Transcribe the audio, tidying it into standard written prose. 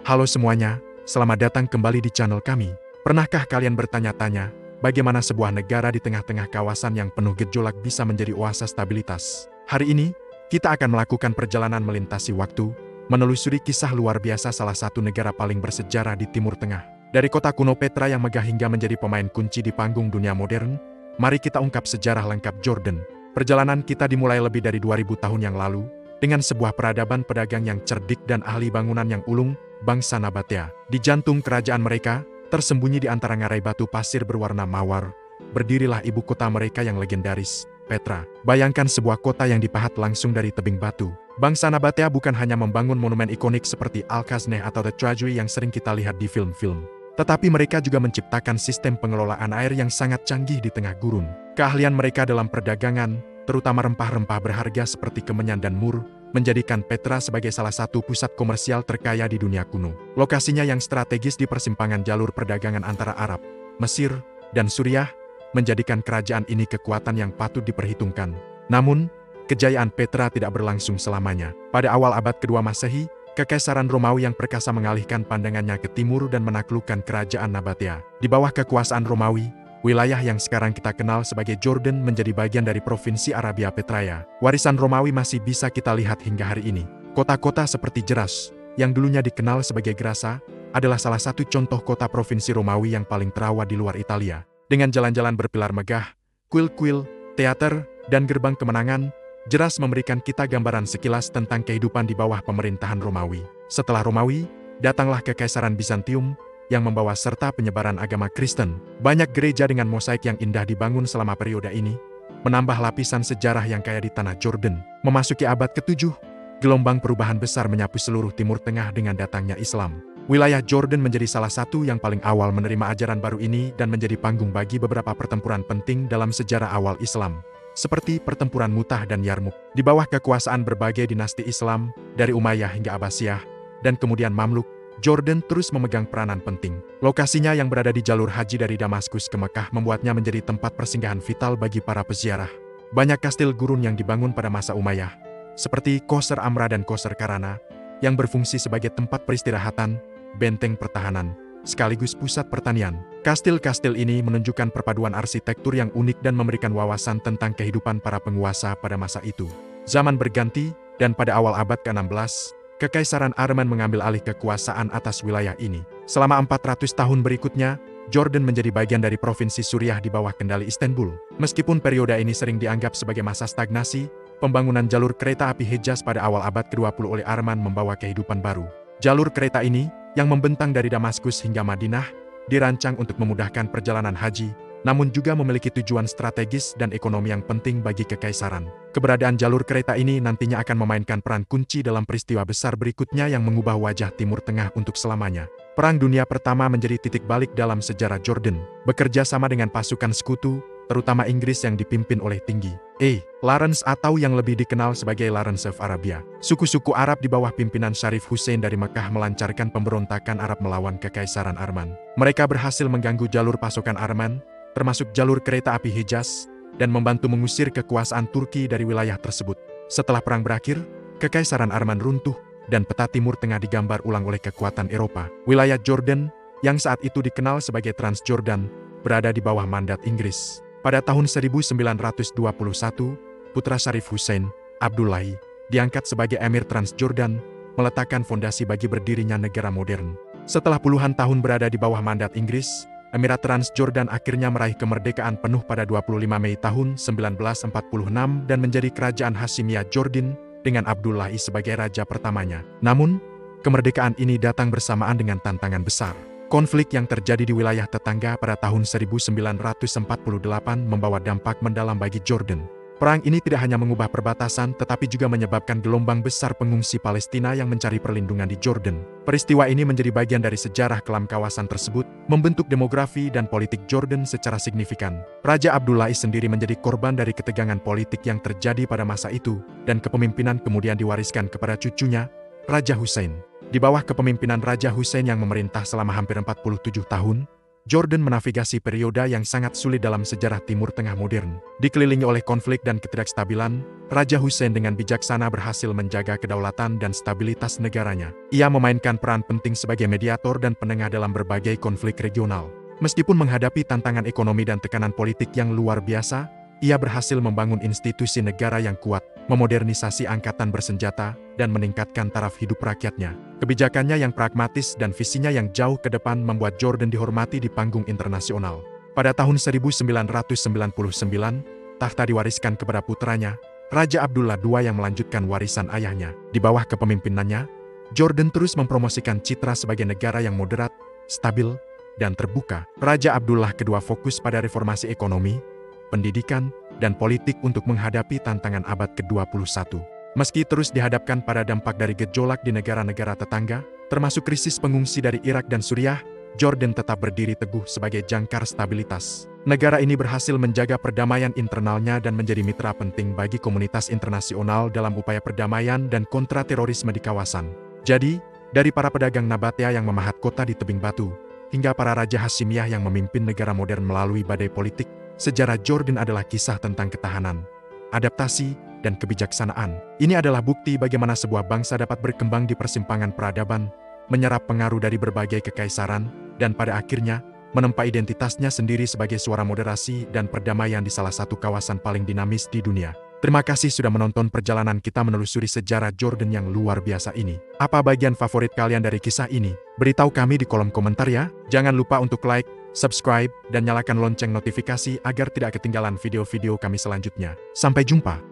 Halo semuanya, selamat datang kembali di channel kami. Pernahkah kalian bertanya-tanya, bagaimana sebuah negara di tengah-tengah kawasan yang penuh gejolak bisa menjadi oase stabilitas? Hari ini, kita akan melakukan perjalanan melintasi waktu, menelusuri kisah luar biasa salah satu negara paling bersejarah di Timur Tengah. Dari kota kuno Petra yang megah hingga menjadi pemain kunci di panggung dunia modern, mari kita ungkap sejarah lengkap Jordan. Perjalanan kita dimulai lebih dari 2000 tahun yang lalu, dengan sebuah peradaban pedagang yang cerdik dan ahli bangunan yang ulung, bangsa Nabatea. Di jantung kerajaan mereka, tersembunyi di antara ngarai batu pasir berwarna mawar, berdirilah ibu kota mereka yang legendaris, Petra. Bayangkan sebuah kota yang dipahat langsung dari tebing batu. Bangsa Nabatea bukan hanya membangun monumen ikonik seperti Al-Khazneh atau The Treasury yang sering kita lihat di film-film. Tetapi mereka juga menciptakan sistem pengelolaan air yang sangat canggih di tengah gurun. Keahlian mereka dalam perdagangan, terutama rempah-rempah berharga seperti kemenyan dan mur, menjadikan Petra sebagai salah satu pusat komersial terkaya di dunia kuno. Lokasinya yang strategis di persimpangan jalur perdagangan antara Arab, Mesir, dan Suriah, menjadikan kerajaan ini kekuatan yang patut diperhitungkan. Namun, kejayaan Petra tidak berlangsung selamanya. Pada awal abad kedua Masehi, Kekaisaran Romawi yang perkasa mengalihkan pandangannya ke timur dan menaklukkan kerajaan Nabatea. Di bawah kekuasaan Romawi, wilayah yang sekarang kita kenal sebagai Jordan menjadi bagian dari provinsi Arabia Petraea. Warisan Romawi masih bisa kita lihat hingga hari ini. Kota-kota seperti Geras, yang dulunya dikenal sebagai Grasa, adalah salah satu contoh kota provinsi Romawi yang paling terawat di luar Italia. Dengan jalan-jalan berpilar megah, kuil-kuil, teater, dan gerbang kemenangan, Geras memberikan kita gambaran sekilas tentang kehidupan di bawah pemerintahan Romawi. Setelah Romawi, datanglah Kekaisaran Bizantium, yang membawa serta penyebaran agama Kristen. Banyak gereja dengan mosaik yang indah dibangun selama periode ini, menambah lapisan sejarah yang kaya di tanah Jordan. Memasuki abad ke-7, gelombang perubahan besar menyapu seluruh Timur Tengah dengan datangnya Islam. Wilayah Jordan menjadi salah satu yang paling awal menerima ajaran baru ini dan menjadi panggung bagi beberapa pertempuran penting dalam sejarah awal Islam, seperti pertempuran Mu'tah dan Yarmuk. Di bawah kekuasaan berbagai dinasti Islam, dari Umayyah hingga Abbasiyah, dan kemudian Mamluk, Jordan terus memegang peranan penting. Lokasinya yang berada di jalur haji dari Damaskus ke Mekah membuatnya menjadi tempat persinggahan vital bagi para peziarah. Banyak kastil gurun yang dibangun pada masa Umayyah, seperti Qasr Amra dan Qasr Karana, yang berfungsi sebagai tempat peristirahatan, benteng pertahanan, sekaligus pusat pertanian. Kastil-kastil ini menunjukkan perpaduan arsitektur yang unik dan memberikan wawasan tentang kehidupan para penguasa pada masa itu. Zaman berganti, dan pada awal abad ke-16, Kekaisaran Arman mengambil alih kekuasaan atas wilayah ini. Selama 400 tahun berikutnya, Jordan menjadi bagian dari provinsi Suriah di bawah kendali Istanbul. Meskipun periode ini sering dianggap sebagai masa stagnasi, pembangunan jalur kereta api Hejaz pada awal abad ke-20 oleh Arman membawa kehidupan baru. Jalur kereta ini, yang membentang dari Damaskus hingga Madinah, dirancang untuk memudahkan perjalanan haji, namun juga memiliki tujuan strategis dan ekonomi yang penting bagi kekaisaran. Keberadaan jalur kereta ini nantinya akan memainkan peran kunci dalam peristiwa besar berikutnya yang mengubah wajah Timur Tengah untuk selamanya. Perang Dunia Pertama menjadi titik balik dalam sejarah Jordan, bekerja sama dengan pasukan sekutu, terutama Inggris yang dipimpin oleh tinggi Lawrence atau yang lebih dikenal sebagai Lawrence of Arabia. Suku-suku Arab di bawah pimpinan Sharif Hussein dari Mekah melancarkan pemberontakan Arab melawan Kekaisaran Arman. Mereka berhasil mengganggu jalur pasokan Arman, termasuk jalur kereta api Hejaz, dan membantu mengusir kekuasaan Turki dari wilayah tersebut. Setelah perang berakhir, Kekaisaran Arman runtuh, dan peta Timur Tengah digambar ulang oleh kekuatan Eropa. Wilayah Jordan, yang saat itu dikenal sebagai Transjordan, berada di bawah mandat Inggris. Pada tahun 1921, putra Sharif Hussein, Abdullahi, diangkat sebagai Emir Transjordan, meletakkan fondasi bagi berdirinya negara modern. Setelah puluhan tahun berada di bawah mandat Inggris, Emirat Transjordan akhirnya meraih kemerdekaan penuh pada 25 Mei tahun 1946 dan menjadi kerajaan Hashimiyah Jordan dengan Abdullahi sebagai raja pertamanya. Namun, kemerdekaan ini datang bersamaan dengan tantangan besar. Konflik yang terjadi di wilayah tetangga pada tahun 1948 membawa dampak mendalam bagi Jordan. Perang ini tidak hanya mengubah perbatasan tetapi juga menyebabkan gelombang besar pengungsi Palestina yang mencari perlindungan di Jordan. Peristiwa ini menjadi bagian dari sejarah kelam kawasan tersebut, membentuk demografi dan politik Jordan secara signifikan. Raja Abdullahi sendiri menjadi korban dari ketegangan politik yang terjadi pada masa itu, dan kepemimpinan kemudian diwariskan kepada cucunya, Raja Hussein. Di bawah kepemimpinan Raja Hussein yang memerintah selama hampir 47 tahun, Jordan menavigasi periode yang sangat sulit dalam sejarah Timur Tengah modern. Dikelilingi oleh konflik dan ketidakstabilan, Raja Hussein dengan bijaksana berhasil menjaga kedaulatan dan stabilitas negaranya. Ia memainkan peran penting sebagai mediator dan penengah dalam berbagai konflik regional. Meskipun menghadapi tantangan ekonomi dan tekanan politik yang luar biasa, ia berhasil membangun institusi negara yang kuat, memodernisasi angkatan bersenjata, dan meningkatkan taraf hidup rakyatnya. Kebijakannya yang pragmatis dan visinya yang jauh ke depan membuat Jordan dihormati di panggung internasional. Pada tahun 1999, takhta diwariskan kepada putranya, Raja Abdullah II yang melanjutkan warisan ayahnya. Di bawah kepemimpinannya, Jordan terus mempromosikan citra sebagai negara yang moderat, stabil, dan terbuka. Raja Abdullah II fokus pada reformasi ekonomi, pendidikan, dan politik untuk menghadapi tantangan abad ke-21. Meski terus dihadapkan pada dampak dari gejolak di negara-negara tetangga, termasuk krisis pengungsi dari Irak dan Suriah, Jordan tetap berdiri teguh sebagai jangkar stabilitas. Negara ini berhasil menjaga perdamaian internalnya dan menjadi mitra penting bagi komunitas internasional dalam upaya perdamaian dan kontra-terorisme di kawasan. Jadi, dari para pedagang Nabatea yang memahat kota di tebing batu, hingga para Raja Hasyimiyah yang memimpin negara modern melalui badai politik, sejarah Jordan adalah kisah tentang ketahanan, adaptasi, dan kebijaksanaan. Ini adalah bukti bagaimana sebuah bangsa dapat berkembang di persimpangan peradaban, menyerap pengaruh dari berbagai kekaisaran, dan pada akhirnya, menempa identitasnya sendiri sebagai suara moderasi dan perdamaian di salah satu kawasan paling dinamis di dunia. Terima kasih sudah menonton perjalanan kita menelusuri sejarah Jordan yang luar biasa ini. Apa bagian favorit kalian dari kisah ini? Beritahu kami di kolom komentar ya. Jangan lupa untuk like, subscribe, dan nyalakan lonceng notifikasi agar tidak ketinggalan video-video kami selanjutnya. Sampai jumpa.